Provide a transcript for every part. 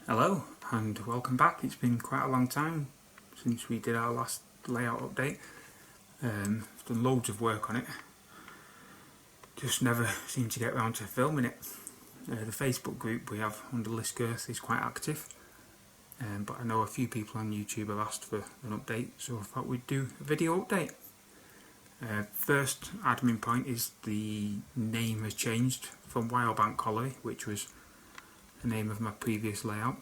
Hello and welcome back. It's been quite a long time since we did our last layout update. I've done loads of work on it, just never seem to get around to filming it. The Facebook group we have under Liskerth is quite active, but I know a few people on YouTube have asked for an update, so I thought we'd do a video update. First admin point is the name has changed from Wildbank Colliery, which was the name of my previous layout,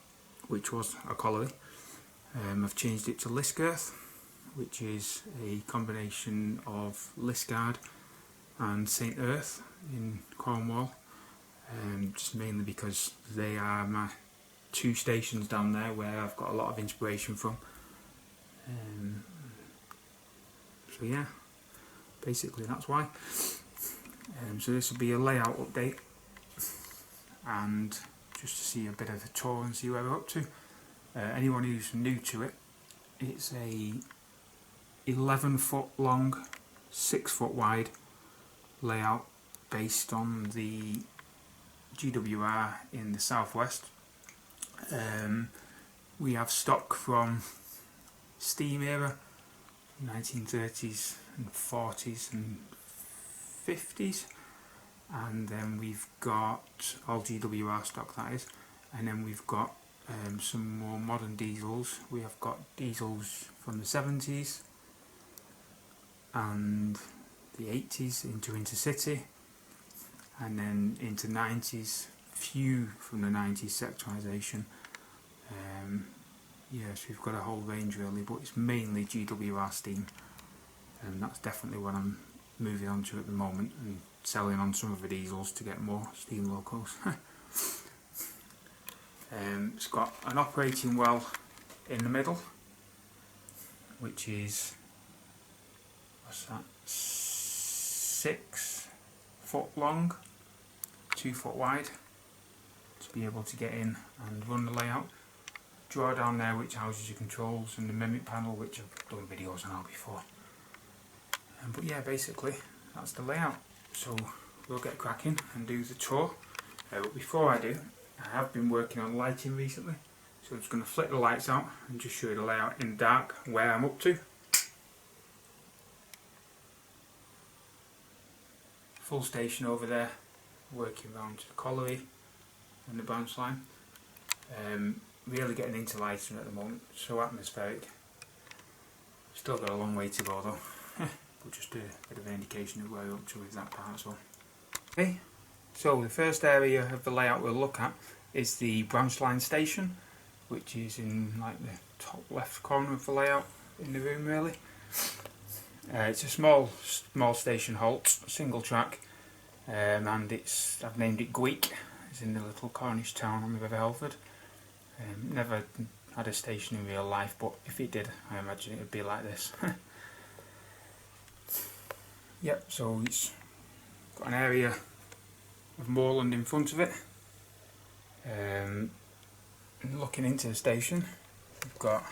which was a colliery. I've changed it to Liskerth, which is a combination of Liskeard and St Earth in Cornwall, just mainly because they are my two stations down there where I've got a lot of inspiration from. So yeah, basically that's why. So this will be a layout update and just to see a bit of a tour and see where we're up to. Anyone who's new to it, it's a 11 foot long, 6 foot wide layout based on the GWR in the southwest. We have stock from steam era, 1930s and 40s and 50s. And then we've got all GWR stock, that is, and then we've got some more modern diesels. We have got diesels from the 70s and the 80s into intercity, and then into 90s, few from the 90s sectorisation. Yes, we've got a whole range really, but it's mainly GWR steam, and that's definitely what I'm moving on to at the moment, and selling on some of the diesels to get more steam locos. It's got an operating well in the middle, which is, what's that, 6 foot long, 2 foot wide, to be able to get in and run the layout. Drawer down there which houses your controls, and the mimic panel which I've done videos on before. But yeah, basically that's the layout. So we'll get cracking and do the tour. But before I do, I have been working on lighting recently, so I'm just going to flick the lights out and just show you the layout in the dark, where I'm up to. Full station over there, working around to the colliery and the branch line. Really getting into lighting at the moment, so atmospheric. Still got a long way to go though. But just a bit of an indication of where we're up to with that part as well. Okay, so the first area of the layout we'll look at is the branch line station, which is in like the top left corner of the layout in the room really. It's a small station halt, single track, and I've named it Gweek. It's in the little Cornish town on the River Helford. Never had a station in real life, but if it did, I imagine it would be like this. Yep, so it's got an area of moorland in front of it. And looking into the station, we've got,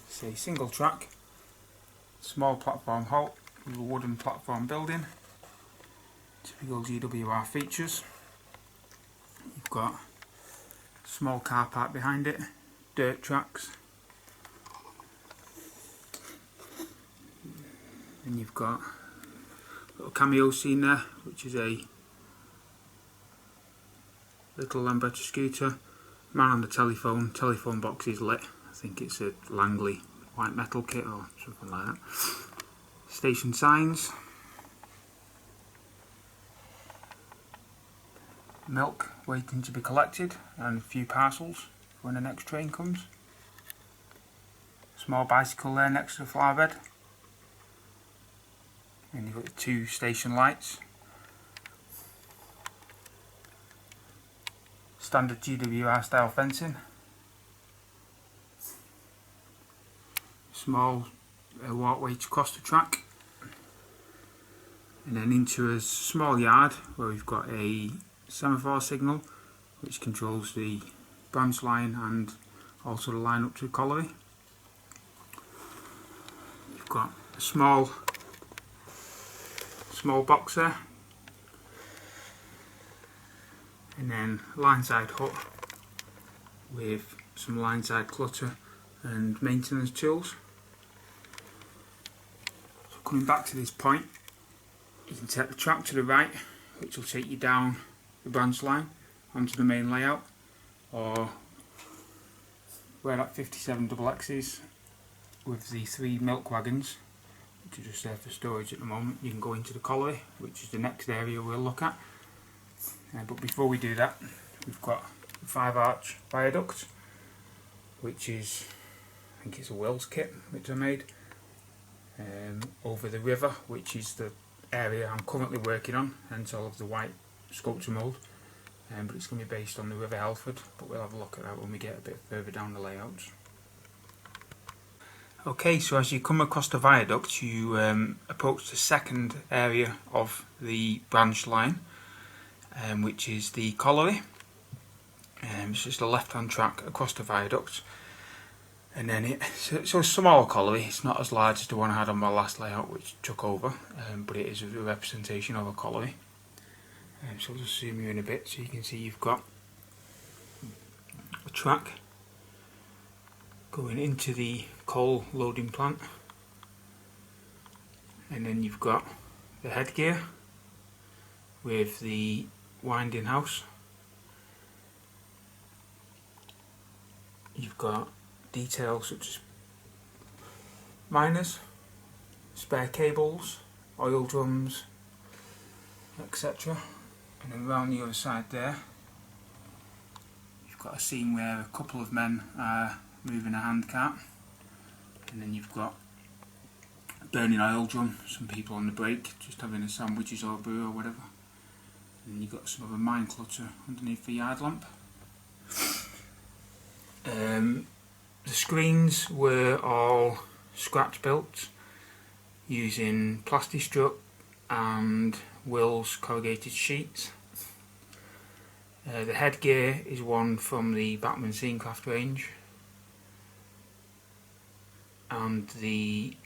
say, single track, small platform halt with a wooden platform building, typical GWR features. You've got a small car park behind it, dirt tracks. And you've got a little cameo scene there, which is a little Lambretta scooter, man on the telephone box is lit. I think it's a Langley white metal kit or something like that. Station signs, milk waiting to be collected, and a few parcels when the next train comes. Small bicycle there next to the flower bed. And you've got the two station lights. Standard GWR style fencing. Small walkway to cross the track. And then into a small yard where we've got a semaphore signal which controls the branch line and also the line up to the colliery. You've got a small box there, and then line side hut with some line side clutter and maintenance tools. So coming back to this point, you can take the track to the right, which will take you down the branch line onto the main layout, or where that 57 XX is with the 3 milk wagons, which are just there for storage at the moment. You can go into the colliery, which is the next area we'll look at. But before we do that, we've got the 5-arch viaduct, which is, I think it's a Wills kit which I made, over the river, which is the area I'm currently working on, hence all of the white sculpture mould. But it's going to be based on the River Helford, but we'll have a look at that when we get a bit further down the layouts. Okay, so as you come across the viaduct, you approach the second area of the branch line, which is the colliery. It's just a left-hand track across the viaduct, and then so a small colliery. It's not as large as the one I had on my last layout, which took over, but it is a representation of a colliery. So I'll just zoom you in a bit so you can see you've got a track going into the coal loading plant, and then you've got the headgear with the winding house. You've got details such as miners, spare cables, oil drums, etc. And then around the other side there, you've got a scene where a couple of men are moving a handcart, and then you've got a burning oil drum, some people on the break just having a sandwiches or a brew or whatever, and then you've got some other mine clutter underneath the yard lamp. The screens were all scratch built using Plastistruct and Wills corrugated sheets. The headgear is one from the Batman Scenecraft range, and the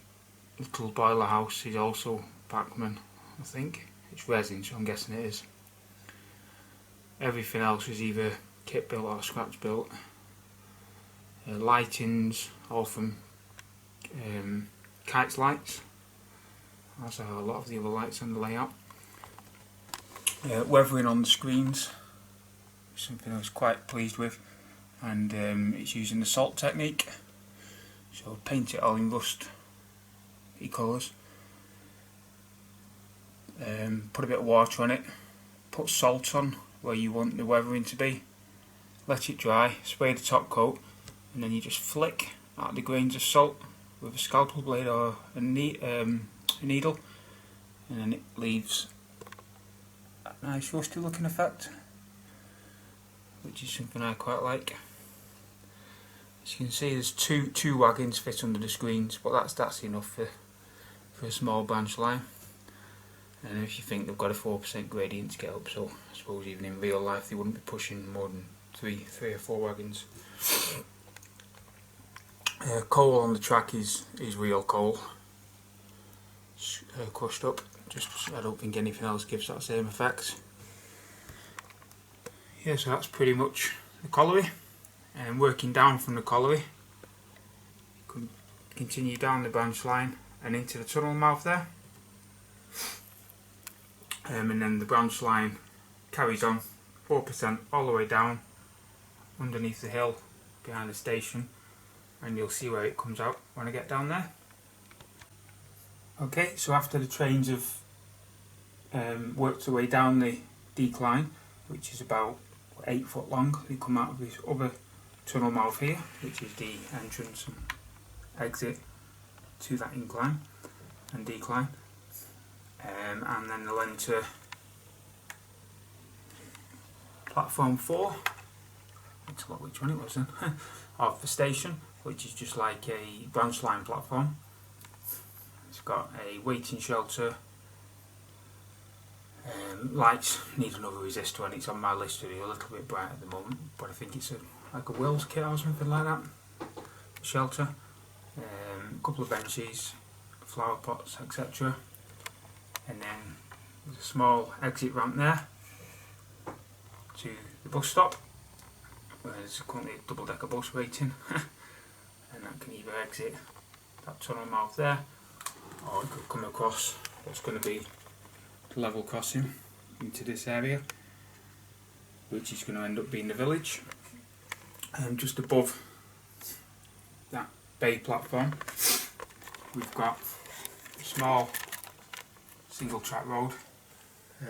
little boiler house is also Bachman, I think. It's resin, so I'm guessing it is. Everything else was either kit built or scratch built. Lightings, all from Kites lights, as are a lot of the other lights on the layout. Weathering on the screens, something I was quite pleased with, and it's using the salt technique. So paint it all in rust colours, put a bit of water on it, put salt on where you want the weathering to be, let it dry, spray the top coat, and then you just flick out the grains of salt with a scalpel blade or a needle, and then it leaves a nice rusty looking effect, which is something I quite like. As you can see, there's two wagons fit under the screens, but that's enough for a small branch line. And if you think they've got a 4% gradient to get up, so I suppose even in real life they wouldn't be pushing more than three or four wagons. Coal on the track is real coal, crushed up. Just I don't think anything else gives that same effect. Yeah, so that's pretty much the colliery. And working down from the colliery, continue down the branch line and into the tunnel mouth there. And then the branch line carries on 4% all the way down underneath the hill behind the station, and you'll see where it comes out when I get down there. Okay, so after the trains have worked their way down the decline, which is about 8 foot long, they come out of this other tunnel mouth here, which is the entrance and exit to that incline and decline, and then they'll enter platform 4, let's look which one it was then, of the station, which is just like a branch line platform. It's got a waiting shelter, lights need another resistor, and it's on my list to be a little bit bright at the moment, but I think it's like a Wills kit or something like that. Shelter, a couple of benches, flower pots, etc. And then there's a small exit ramp there to the bus stop, where there's currently a double-decker bus waiting and that can either exit that tunnel mouth there, or it could come across what's going to be the level crossing into this area, which is going to end up being the village. And just above that bay platform we've got a small single track road,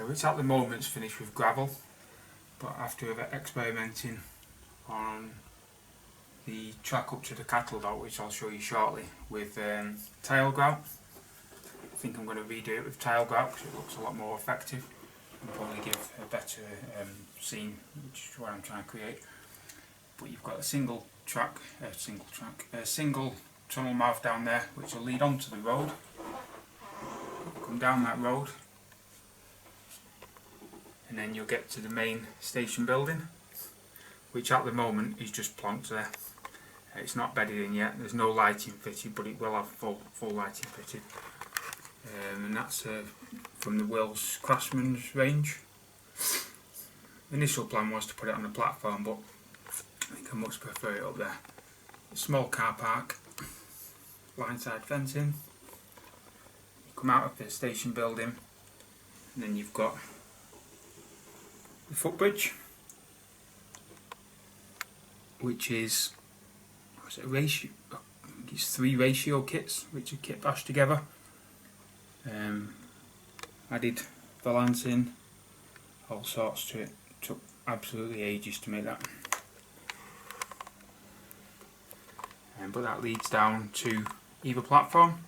which at the moment is finished with gravel, but after experimenting on the track up to the cattle dock, which I'll show you shortly, with tile grout, I think I'm going to redo it with tile grout because it looks a lot more effective and probably give a better scene, which is what I'm trying to create. But you've got a single tunnel mouth down there which will lead onto the road. Come down that road and then you'll get to the main station building, which at the moment is just plonked there. It's not bedded in yet, there's no lighting fitted, but it will have full lighting fitted. And that's from the Wills Craftsman's range. The initial plan was to put it on the platform, but I think I much prefer it up there. A small car park, line side fencing. You come out of the station building and then you've got the footbridge, which is a ratio, I think it's 3 ratio kits which are kit bashed together. Added valance in, all sorts to it. Took absolutely ages to make that. But that leads down to either platform.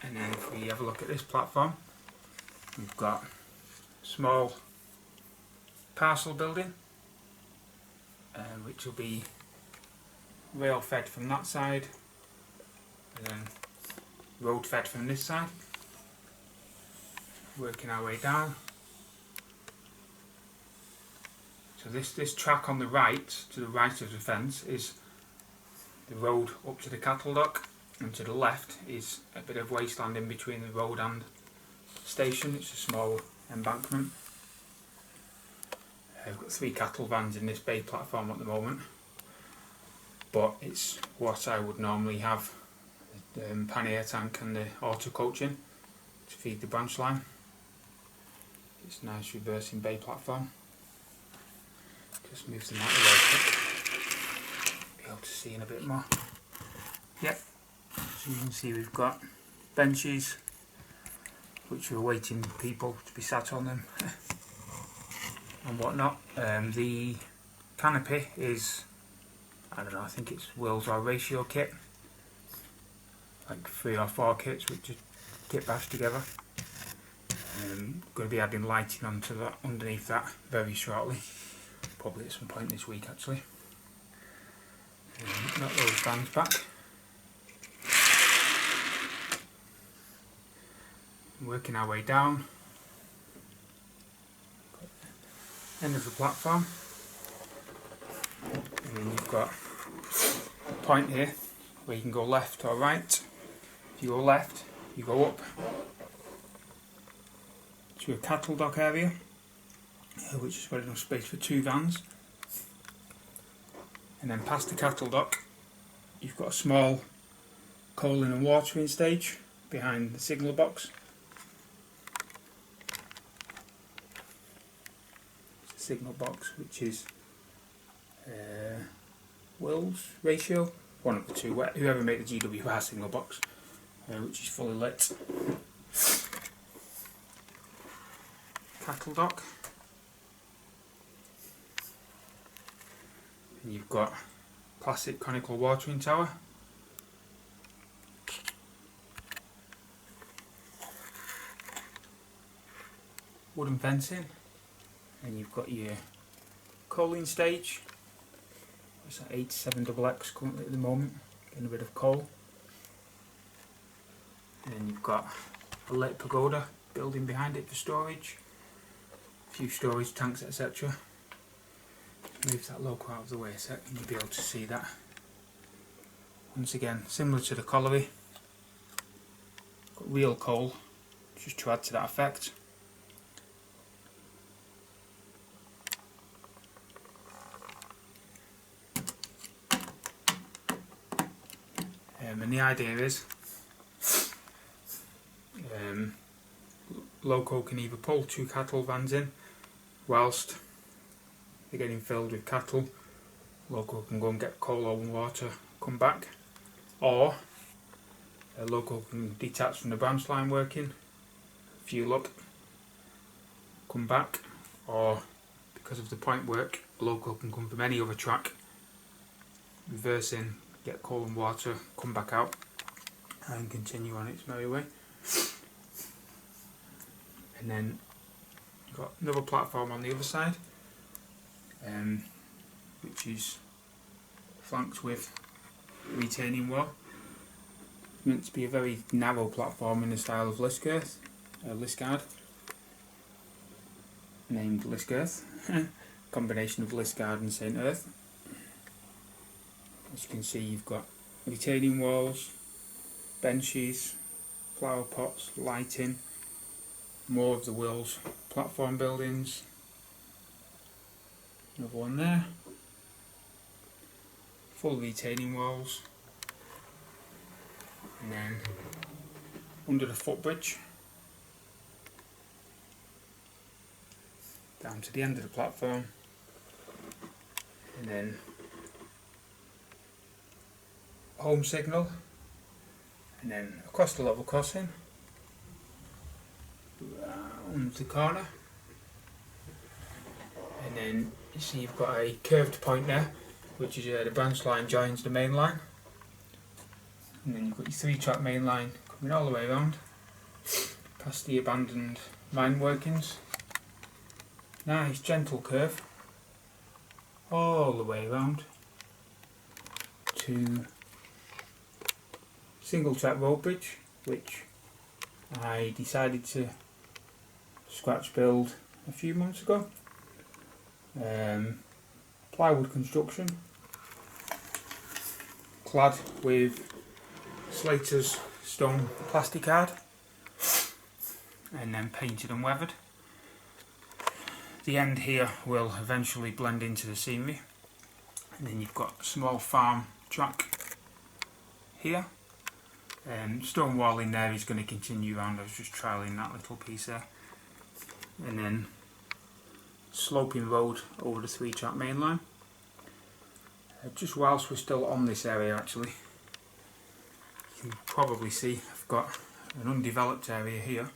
And then if we have a look at this platform, we've got a small parcel building, which will be rail fed from that side and then road fed from this side. Working our way down. So this track on the right, to the right of the fence, is the road up to the cattle dock, and to the left is a bit of wasteland in between the road and the station. It's a small embankment. We've got 3 cattle vans in this bay platform at the moment, but it's what I would normally have, the pannier tank and the auto coaching to feed the branch line. It's a nice reversing bay platform. Just move them out of the way, be able to see in a bit more. Yep, so you can see we've got benches which are awaiting people to be sat on them and whatnot. The canopy is, I don't know, I think it's Wills or ratio kit, like 3 or 4 kits which are kit bashed together. Going to be adding lighting onto that, underneath that very shortly, probably at some point this week actually. Knock those fans back. Working our way down, end of the platform, and then you've got a point here where you can go left or right. If you go left, you go up to a cattle dock area, which has got enough space for 2 vans, and then past the cattle dock you've got a small coaling and watering stage behind the signal box. It's a signal box which is Wills ratio, one of the 2, whoever made the GWR signal box, which is fully lit. Cattle dock, and you've got classic conical watering tower, wooden fencing, and you've got your coaling stage. It's at 87XX currently at the moment, getting a bit of coal. And then you've got a lit pagoda building behind it for storage, a few storage tanks, etc. Move that logo out of the way a sec and you'll be able to see that. Once again, similar to the colliery, got real coal just to add to that effect. and the idea is Loco can either pull 2 cattle vans in whilst they're getting filled with cattle. Loco can go and get coal or water, come back, or Loco can detach from the branch line working, fuel up, come back, or because of the point work, Loco can come from any other track, reverse in, get coal and water, come back out and continue on its merry way. And then you've got another platform on the other side, which is flanked with retaining wall. It's meant to be a very narrow platform in the style of Liskerth, Liskerth, named Liskerth, combination of Liskerth and St. Earth. As you can see, you've got retaining walls, benches, flower pots, lighting, more of the Wills platform buildings, another one there, full retaining walls, and then under the footbridge down to the end of the platform, and then home signal, and then across the level crossing, round the corner, and then you see you've got a curved point there, which is the branch line joins the main line, and then you've got your 3-track main line coming all the way around past the abandoned mine workings. Nice gentle curve all the way around to single track road bridge, which I decided to scratch build a few months ago. Plywood construction, clad with Slater's stone plasticard, and then painted and weathered. The end here will eventually blend into the scenery, and then you've got a small farm track here. Stone wall in there is going to continue around. I was just trialling that little piece there, and then sloping road over the 3-track main line. Just whilst we're still on this area, actually, you can probably see I've got an undeveloped area here.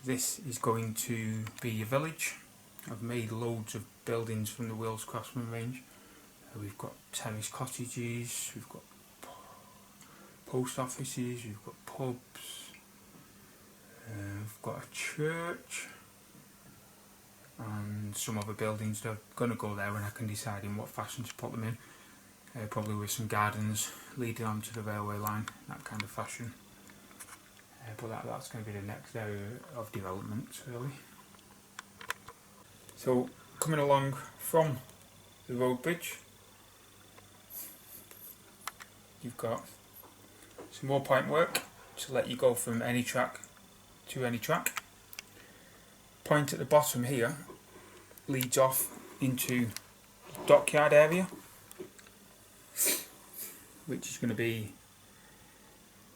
This is going to be a village. I've made loads of buildings from the Wills Craftsman range. We've got terrace cottages, we've got post offices, we've got pubs, we've got a church, and some other buildings that are going to go there when I can decide in what fashion to put them in. Probably with some gardens leading onto the railway line, that kind of fashion. But that's going to be the next area of development, really. So, coming along from the road bridge, you've got some more point work to let you go from any track to any track. Point at the bottom here leads off into the dockyard area, which is going to be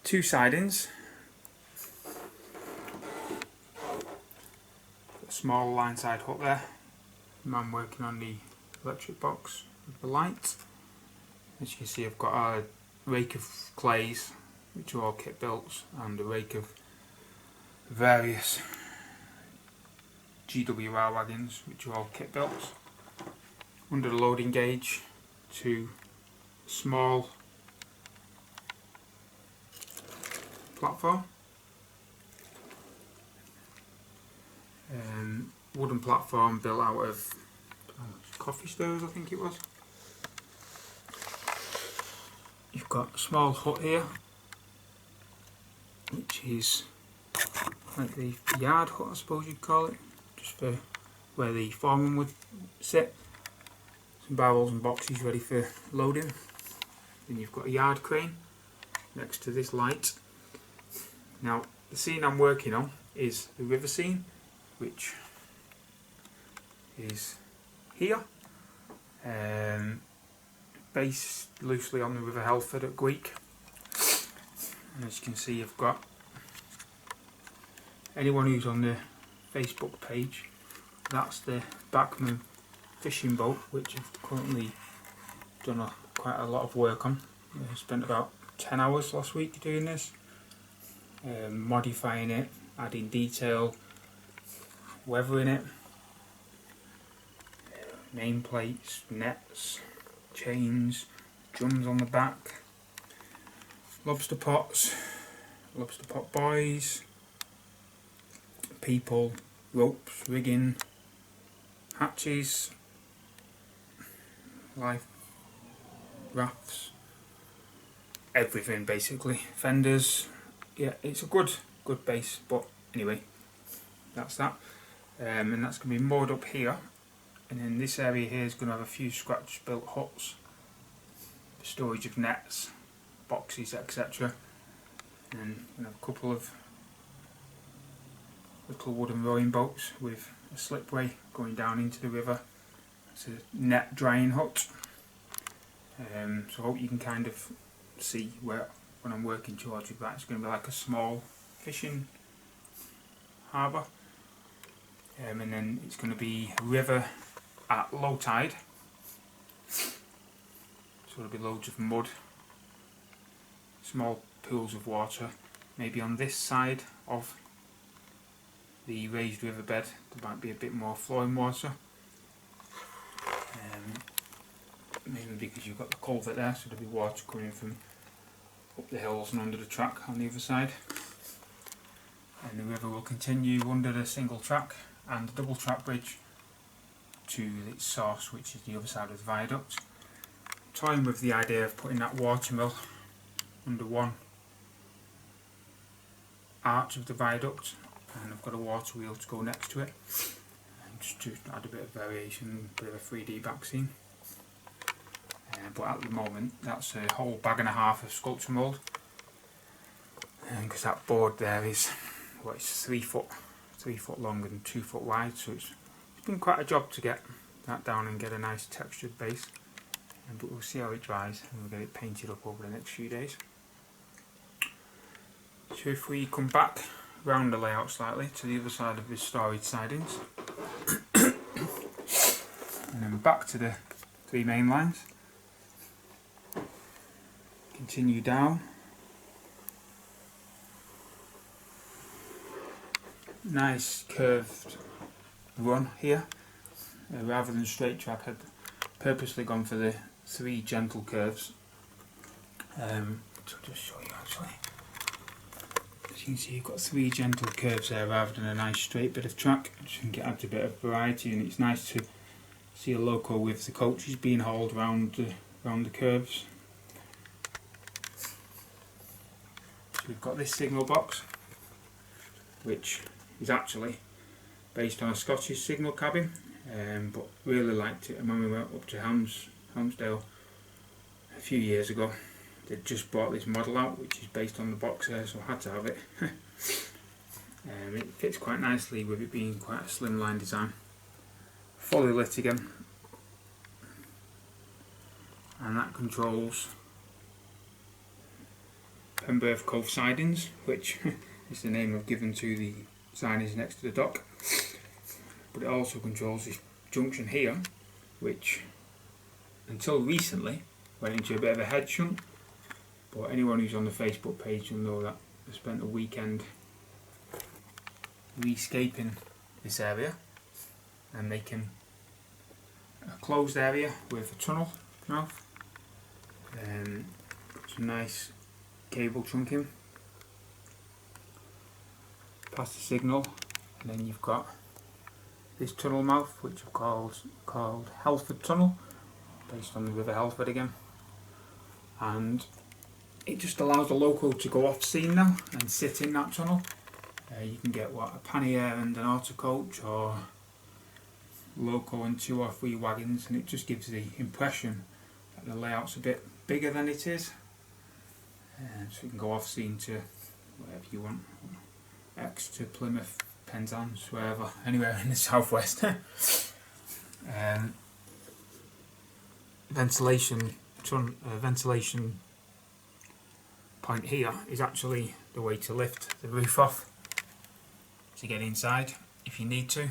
2 sidings, a small line side hook there, man working on the electric box with the light. As you can see, I've got a rake of clays, which are all kit built, and a rake of various GWR wagons, which are all kit built. Under the loading gauge, 2 small platform, wooden platform built out of coffee stirrers, I think it was. You've got a small hut here, which is like the yard hut, I suppose you'd call it, just for where the foreman would sit. Some barrels and boxes ready for loading. Then you've got a yard crane next to this light. Now, the scene I'm working on is the river scene, which is here, based loosely on the River Helford at Gweek. And as you can see, I've got anyone who's on the Facebook page, that's the Backman fishing boat, which I've currently done quite a lot of work on. I spent about 10 hours last week doing this, modifying it, adding detail, weathering it, nameplates, nets, chains, drums on the back, lobster pots, lobster pot buoys, people, ropes, rigging, hatches, life rafts, everything basically, fenders. Yeah, it's a good base, but anyway, that's that. And that's going to be moored up here, and then this area here is going to have a few scratch built huts, storage of nets, boxes, etc. And then we're going to have a couple of little wooden rowing boats with a slipway going down into the river. It's a net drying hut. So I hope you can kind of see where when I'm working towards with that, it's going to be like a small fishing harbour. And then it's going to be a river at low tide, so there'll be loads of mud, small pools of water, maybe on this side of the raised riverbed there might be a bit more flowing water, mainly because you've got the culvert there, so there'll be water coming from up the hills and under the track on the other side. And the river will continue under the single track and the double track bridge to its source, which is the other side of the viaduct. Toying with the idea of putting that water mill under one arch of the viaduct, and I've got a water wheel to go next to it, and just to add a bit of variation, a bit of a 3D back scene. But at the moment that's a whole bag and a half of sculpture mould, because that board there is, well, it's 3 foot long and 2 foot wide, so it's been quite a job to get that down and get a nice textured base. But we'll see how it dries and we'll get it painted up over the next few days. So if we come back round the layout slightly to the other side of the storage sidings and then back to the 3 main lines, continue down, nice curved run here, rather than straight track. I'd purposely gone for the 3 gentle curves. So I'll just show you actually. As you can see, you've got 3 gentle curves there rather than a nice straight bit of track, which can add a bit of variety, and it's nice to see a loco with the coaches being hauled round the curves. So we've got this signal box, which is actually based on a Scottish signal cabin, but really liked it. And when we went up to Helmsdale a few years ago, they just brought this model out, which is based on the box there, so I had to have it. It fits quite nicely with it being quite a slimline design. Fully lit again, and that controls Pemberth Cove sidings, which is the name I've given to the sidings next to the dock. But it also controls this junction here, which until recently went into a bit of a head shunt. But anyone who's on the Facebook page will know that I spent a weekend rescaping this area and making a closed area with a tunnel mouth, some nice cable trunking past the signal, and then you've got this tunnel mouth, which I've called Helford Tunnel, based on the River Helford again, and it just allows the loco to go off scene now and sit in that tunnel. You can get a pannier and an auto coach, or loco and 2 or 3 wagons, and it just gives the impression that the layout's a bit bigger than it is. So you can go off scene to wherever you want, Exeter, Plymouth, Penzance, wherever, anywhere in the southwest. ventilation point here is actually the way to lift the roof off to get inside if you need to.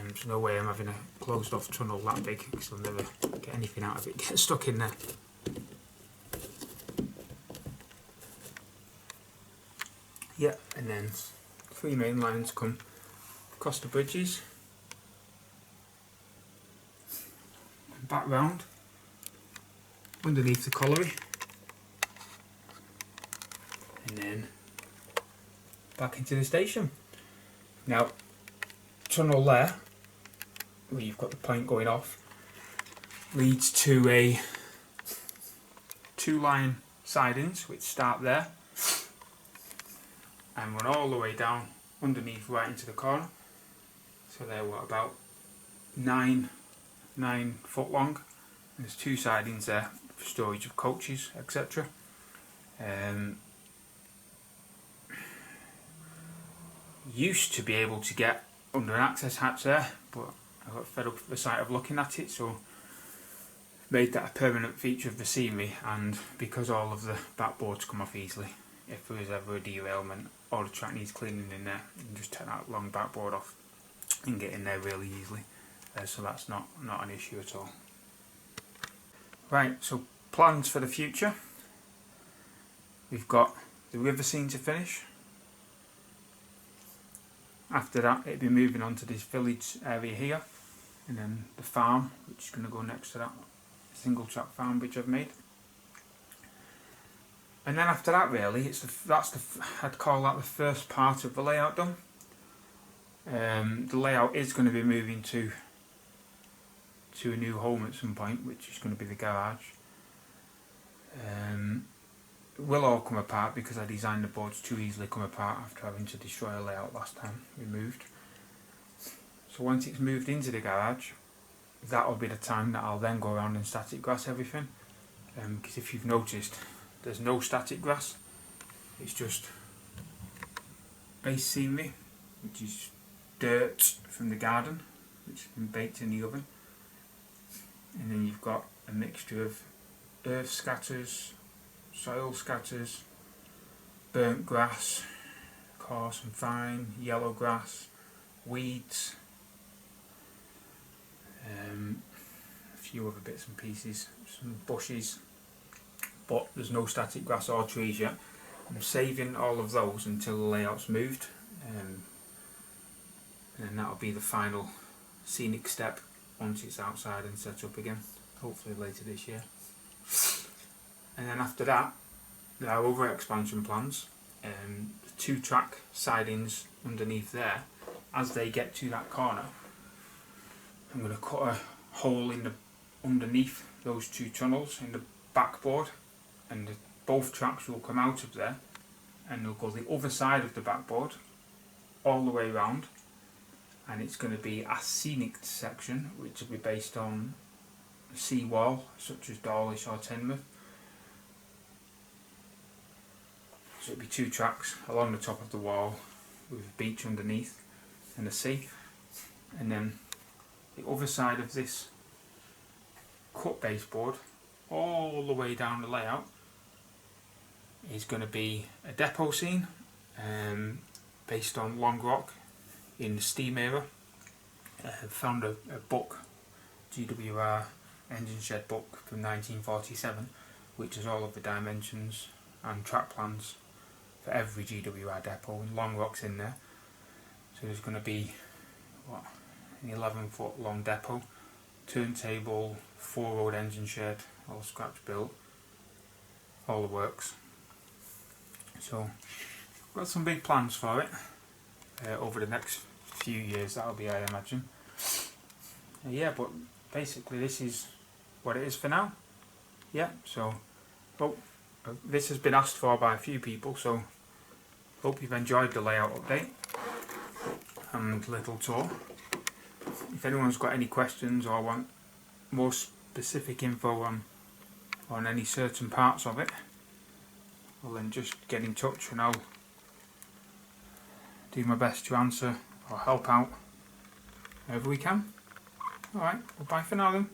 There's no way I'm having a closed off tunnel that big because I'll never get anything out of it, get stuck in there. Yeah, and then 3 main lines come across the bridges and back round underneath the colliery, and then back into the station. Now, tunnel there, where you've got the point going off, leads to a 2-line sidings which start there and run all the way down underneath right into the corner. So they're what, about 9 foot long, and there's 2 sidings there for storage of coaches, etc. Used to be able to get under an access hatch there, but I got fed up with the sight of looking at it, so made that a permanent feature of the scenery. And because all of the backboards come off easily, if there is ever a derailment or the track needs cleaning in there, you can just take that long backboard off and get in there really easily. So that's not an issue at all. Right, so plans for the future. We've got the river scene to finish. After that, it'll be moving on to this village area here, and then the farm, which is going to go next to that single track farm bridge I've made. And then after that, really, I'd call that the first part of the layout done. The layout is going to be moving to a new home at some point, which is going to be the garage. It will all come apart because I designed the boards to easily come apart after having to destroy a layout last time we moved. So once it's moved into the garage, that will be the time that I'll then go around and static grass everything. Because if you've noticed, there's no static grass, it's just base scenery, which is dirt from the garden, which has been baked in the oven. And then you've got a mixture of earth scatters, soil scatters, burnt grass, coarse and fine, yellow grass, weeds, a few other bits and pieces, some bushes, but there's no static grass or trees yet. I'm saving all of those until the layout's moved, and then that'll be the final scenic step once it's outside and set up again, hopefully later this year. And then after that, there are other expansion plans. The 2-track sidings underneath there, as they get to that corner, I'm going to cut a hole in the underneath those 2 tunnels in the backboard, and both tracks will come out of there, and they'll go the other side of the backboard all the way around, and it's going to be a scenic section which will be based on a seawall such as Dawlish or Teignmouth. So it'll be 2 tracks along the top of the wall with a beach underneath and a sea, and then the other side of this cut baseboard all the way down the layout is going to be a depot scene based on Long Rock in the steam era. I found a book, GWR engine shed book from 1947, which has all of the dimensions and track plans for every GWR depot, and Long Rock's in there. So there's going to be what, an 11-foot long depot, turntable, 4-road engine shed, all scratch built, all the works. So I've got some big plans for it over the next few years, that'll be, I imagine. Yeah, but basically this is what it is for now. Yeah, so this has been asked for by a few people, so hope you've enjoyed the layout update and little tour. If anyone's got any questions or want more specific info on any certain parts of it, well then just get in touch and I'll do my best to answer or help out wherever we can. Alright, well bye for now then.